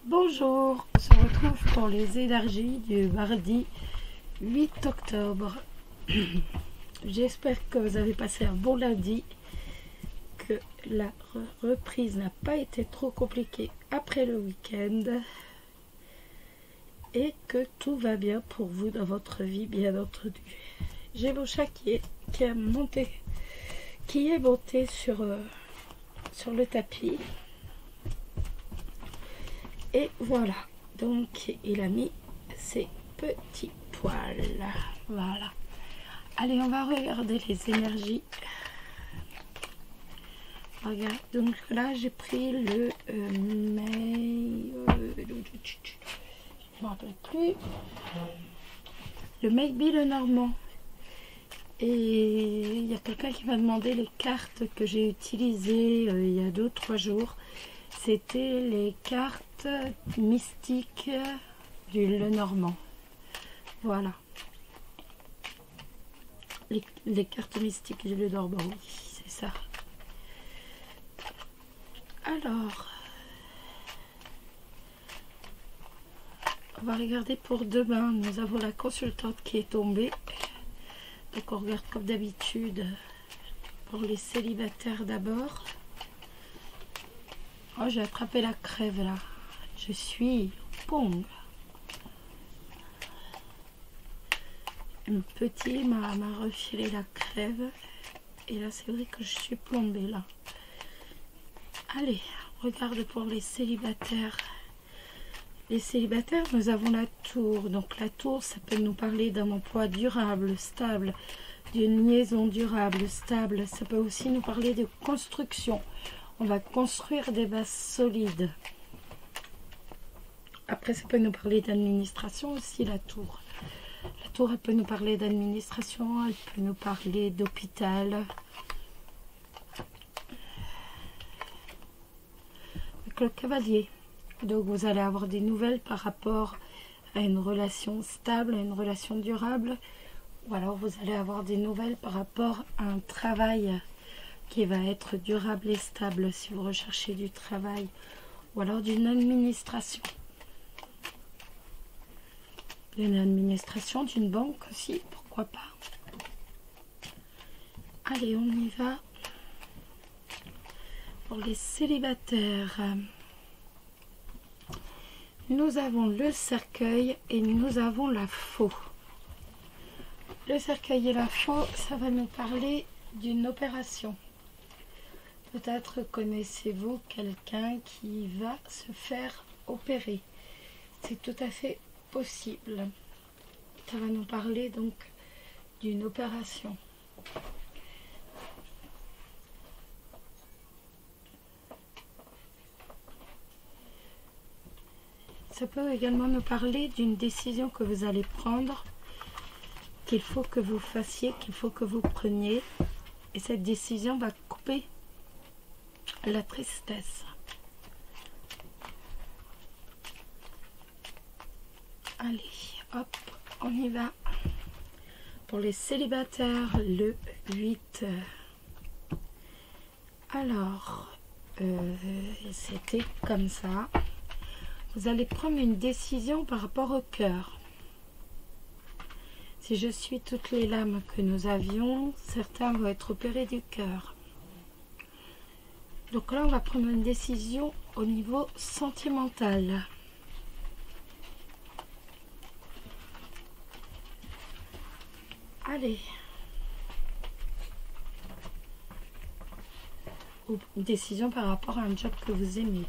Bonjour, on se retrouve pour les énergies du mardi 8 octobre. J'espère que vous avez passé un bon lundi, que la reprise n'a pas été trop compliquée après le week-end et que tout va bien pour vous dans votre vie, bien entendu. J'ai mon chat qui est monté sur le tapis. Et voilà, donc il a mis ses petits poils. Voilà. Allez, on va regarder les énergies. Regarde, donc là j'ai pris le mai. Je ne me rappelle plus. Le Maybe le Normand. Et il y a quelqu'un qui m'a demandé les cartes que j'ai utilisées il y a 2 ou 3 jours. C'était les cartes mystiques du Lenormand. Voilà. Les cartes mystiques du Lenormand, oui, c'est ça. Alors, on va regarder pour demain. Nous avons la consultante qui est tombée. Donc on regarde comme d'habitude pour les célibataires d'abord. Oh, j'ai attrapé la crève là. Je suis pong. Un petit m'a refilé la crève. Et là, c'est vrai que je suis plombée là. Allez, regarde pour les célibataires. Les célibataires, nous avons la tour. Donc la tour, ça peut nous parler d'un emploi durable, stable, d'une liaison durable, stable. Ça peut aussi nous parler de construction. On va construire des bases solides. Après, ça peut nous parler d'administration aussi, la tour. La tour, elle peut nous parler d'administration, elle peut nous parler d'hôpital. Avec le cavalier. Donc, vous allez avoir des nouvelles par rapport à une relation stable, à une relation durable. Ou alors, vous allez avoir des nouvelles par rapport à un travail qui va être durable et stable si vous recherchez du travail ou alors d'une administration. D'une administration, d'une banque aussi, pourquoi pas. Allez, on y va. Pour les célibataires, nous avons le cercueil et nous avons la faux. Le cercueil et la faux, ça va nous parler d'une opération. Peut-être connaissez-vous quelqu'un qui va se faire opérer. C'est tout à fait possible. Ça va nous parler donc d'une opération. Ça peut également nous parler d'une décision que vous allez prendre, qu'il faut que vous fassiez, qu'il faut que vous preniez. Et cette décision va couper la tristesse. Allez, hop, on y va. Pour les célibataires, le 8. Alors, c'était comme ça. Vous allez prendre une décision par rapport au cœur. Si je suis toutes les lames que nous avions, certains vont être opérés du cœur. Donc là, on va prendre une décision au niveau sentimental. Allez. Ou une décision par rapport à un job que vous aimez.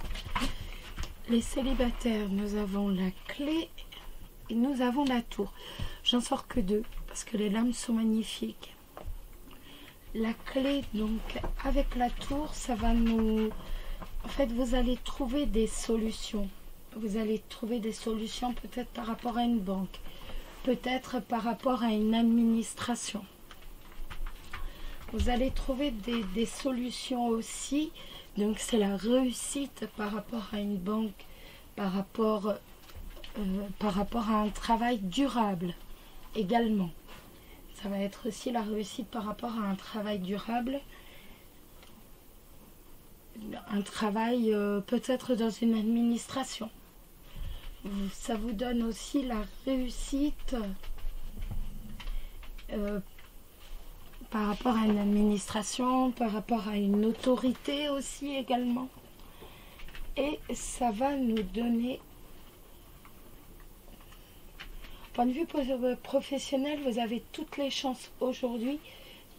Les célibataires, nous avons la clé et nous avons la tour. J'en sors que 2 parce que les lames sont magnifiques. La clé, donc, avec la tour, ça va nous... En fait, vous allez trouver des solutions. Vous allez trouver des solutions peut-être par rapport à une banque. Peut-être par rapport à une administration. Vous allez trouver des solutions aussi. Donc, c'est la réussite par rapport à une banque, par rapport à un travail durable également. Ça va être aussi la réussite par rapport à un travail durable. Un travail peut-être dans une administration. Ça vous donne aussi la réussite par rapport à une administration, par rapport à une autorité aussi également. Et ça va nous donner, point de vue professionnel, vous avez toutes les chances aujourd'hui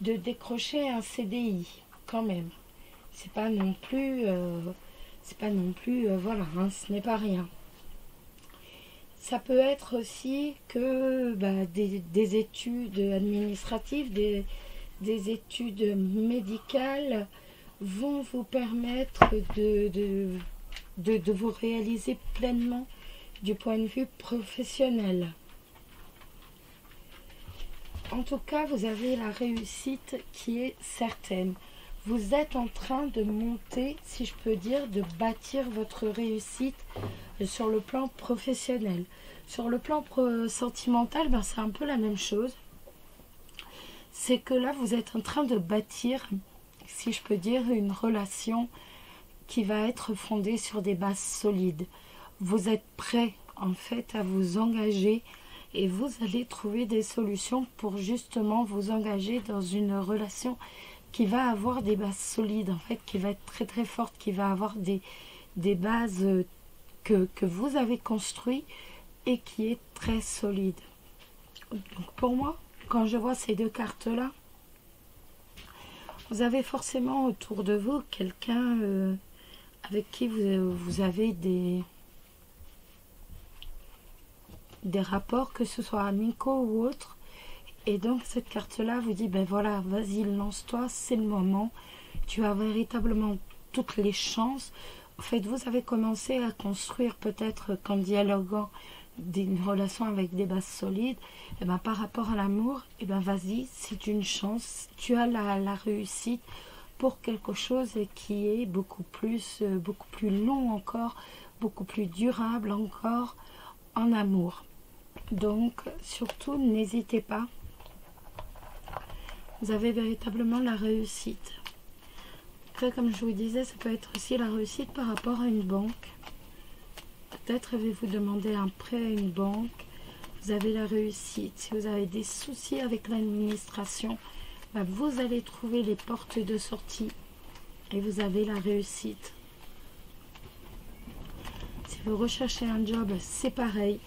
de décrocher un CDI quand même. C'est pas non plus, voilà, hein, ce n'est pas rien. Ça peut être aussi que des études administratives, des études médicales vont vous permettre de vous réaliser pleinement du point de vue professionnel. En tout cas, vous avez la réussite qui est certaine. Vous êtes en train de monter, si je peux dire, de bâtir votre réussite sur le plan professionnel. Sur le plan sentimental, c'est un peu la même chose. C'est que là, vous êtes en train de bâtir, si je peux dire, une relation qui va être fondée sur des bases solides. Vous êtes prêt, en fait, à vous engager et vous allez trouver des solutions pour justement vous engager dans une relation qui va avoir des bases solides, en fait, qui va être très très forte, qui va avoir des bases que vous avez construites et qui est très solide. Donc pour moi, quand je vois ces deux cartes-là, vous avez forcément autour de vous quelqu'un avec qui vous avez des rapports, que ce soit amicaux ou autres. Et donc cette carte-là vous dit, voilà, vas-y, lance-toi, c'est le moment. Tu as véritablement toutes les chances. En fait, vous avez commencé à construire peut-être qu'en dialoguant une relation avec des bases solides, et par rapport à l'amour, vas-y, c'est une chance. Tu as la réussite pour quelque chose qui est beaucoup plus long encore, beaucoup plus durable encore en amour. Donc, surtout, n'hésitez pas. Vous avez véritablement la réussite. Après, comme je vous disais, ça peut être aussi la réussite par rapport à une banque. Peut-être avez-vous demandé un prêt à une banque. Vous avez la réussite. Si vous avez des soucis avec l'administration, vous allez trouver les portes de sortie et vous avez la réussite. Si vous recherchez un job, c'est pareil.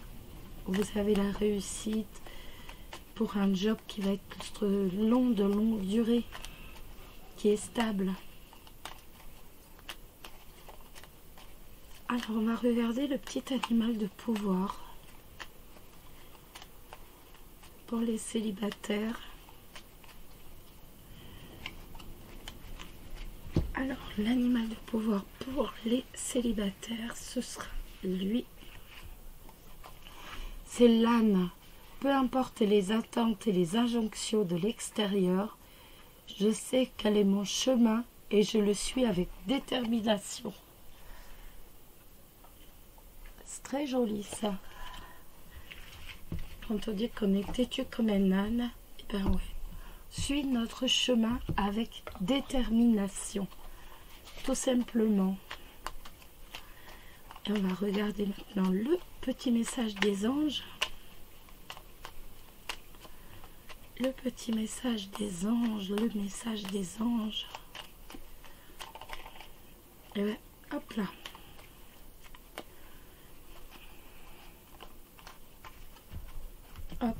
Vous avez la réussite pour un job qui va être de longue durée, qui est stable. Alors, on va regarder le petit animal de pouvoir pour les célibataires. Alors, l'animal de pouvoir pour les célibataires, ce sera lui. C'est l'âne. Peu importe les attentes et les injonctions de l'extérieur, je sais quel est mon chemin et je le suis avec détermination. C'est très joli ça. Quand on dit qu'on est têtu comme un âne, ouais. Suis notre chemin avec détermination. Tout simplement. Et on va regarder maintenant le petit message des anges. Le petit message des anges, le message des anges. Et ouais, hop là. Hop.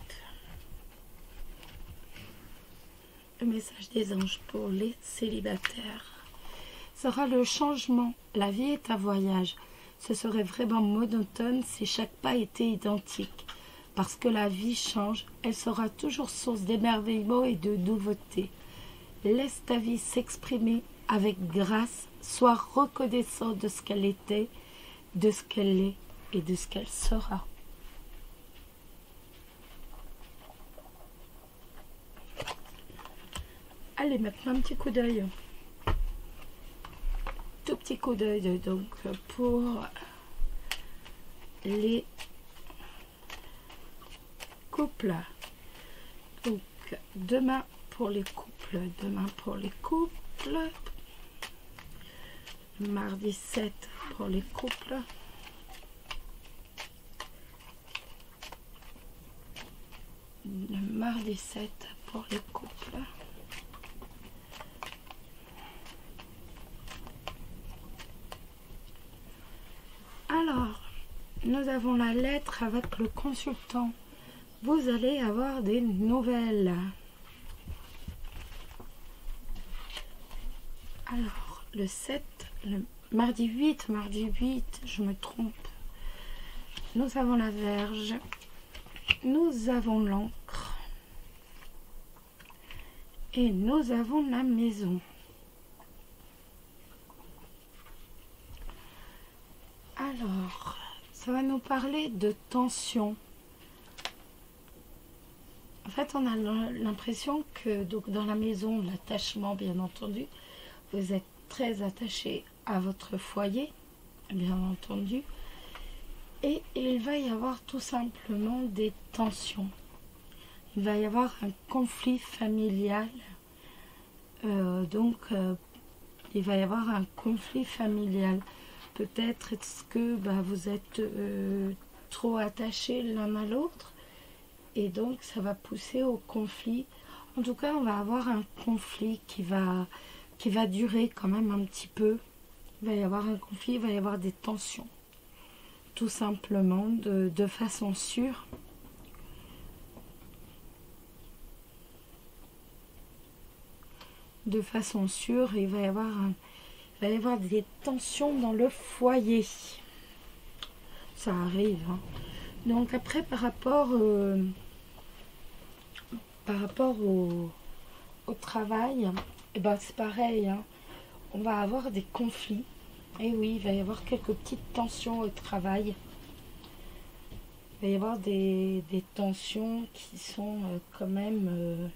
Le message des anges pour les célibataires sera le changement. La vie est un voyage. Ce serait vraiment monotone si chaque pas était identique. Parce que la vie change, elle sera toujours source d'émerveillement et de nouveautés. Laisse ta vie s'exprimer avec grâce, sois reconnaissant de ce qu'elle était, de ce qu'elle est et de ce qu'elle sera. Allez, maintenant un petit coup d'œil. Tout petit coup d'œil donc pour les couples. Donc demain pour les couples, mardi 7 pour les couples, le mardi 7 pour les couples. Alors, nous avons la lettre avec le consultant. Vous allez avoir des nouvelles. Alors, le 7, le mardi 8, je me trompe. Nous avons la Vierge. Nous avons l'encre. Et nous avons la maison. Alors, ça va nous parler de tension. En fait, on a l'impression que donc, dans la maison, l'attachement, bien entendu, vous êtes très attaché à votre foyer, bien entendu. Et il va y avoir tout simplement des tensions. Il va y avoir un conflit familial. Il va y avoir un conflit familial. Peut-être est-ce que vous êtes trop attachés l'un à l'autre et donc ça va pousser au conflit. En tout cas, on va avoir un conflit qui va durer quand même un petit peu. Il va y avoir un conflit, il va y avoir des tensions. Tout simplement, de façon sûre. De façon sûre, il va y avoir des tensions dans le foyer. Ça arrive. Hein. Donc après, par rapport au travail, c'est pareil. Hein. On va avoir des conflits. Et oui, il va y avoir quelques petites tensions au travail. Il va y avoir des tensions qui sont quand même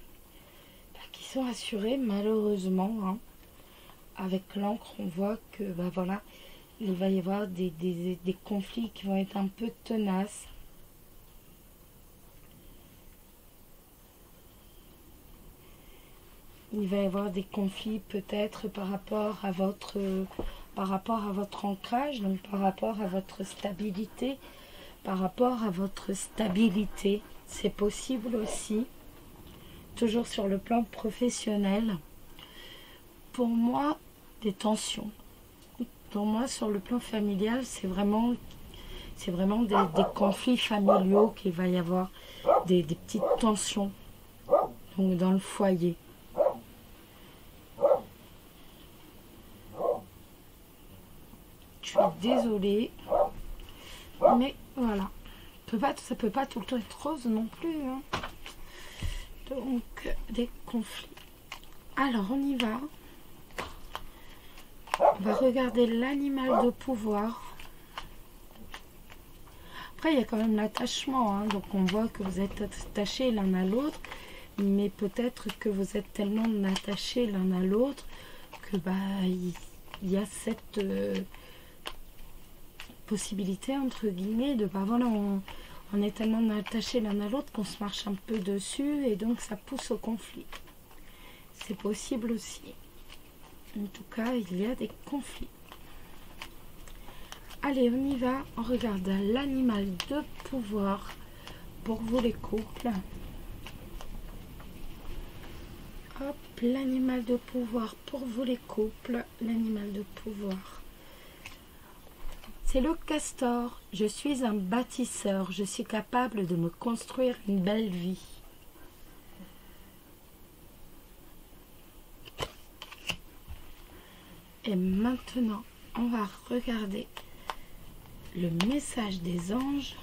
qui sont assurées malheureusement. Hein. Avec l'encre, on voit que il va y avoir des conflits qui vont être un peu tenaces. Il va y avoir des conflits peut-être par rapport à votre ancrage, donc par rapport à votre stabilité, c'est possible aussi, toujours sur le plan professionnel. Pour moi, des tensions. Pour moi, sur le plan familial, c'est vraiment des conflits familiaux qu'il va y avoir, des petites tensions donc dans le foyer. Je suis désolée, mais voilà. Ça peut pas tout le temps être rose non plus. Hein. Donc, des conflits. Alors, on y va. On va regarder l'animal de pouvoir. Après, il y a quand même l'attachement. Hein. Donc, on voit que vous êtes attachés l'un à l'autre. Mais peut-être que vous êtes tellement attachés l'un à l'autre que il y a cette possibilité, entre guillemets, de on est tellement attachés l'un à l'autre qu'on se marche un peu dessus et donc ça pousse au conflit. C'est possible aussi. En tout cas, il y a des conflits. Allez, on y va. On regarde l'animal de pouvoir pour vous les couples. Hop, l'animal de pouvoir pour vous les couples. L'animal de pouvoir. C'est le castor. Je suis un bâtisseur. Je suis capable de me construire une belle vie. Et maintenant, on va regarder le message des anges.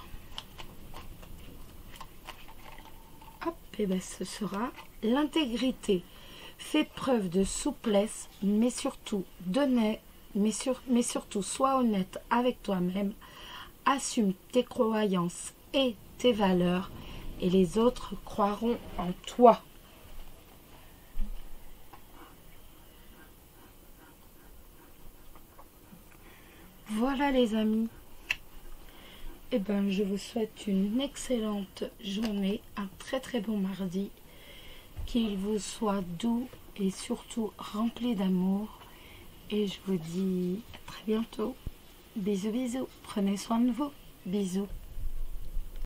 Hop, et ce sera l'intégrité. Fais preuve de souplesse, mais surtout sois honnête avec toi-même. Assume tes croyances et tes valeurs, et les autres croiront en toi. Voilà les amis, je vous souhaite une excellente journée, un très très bon mardi, qu'il vous soit doux et surtout rempli d'amour, et je vous dis à très bientôt. Bisous bisous, prenez soin de vous, bisous.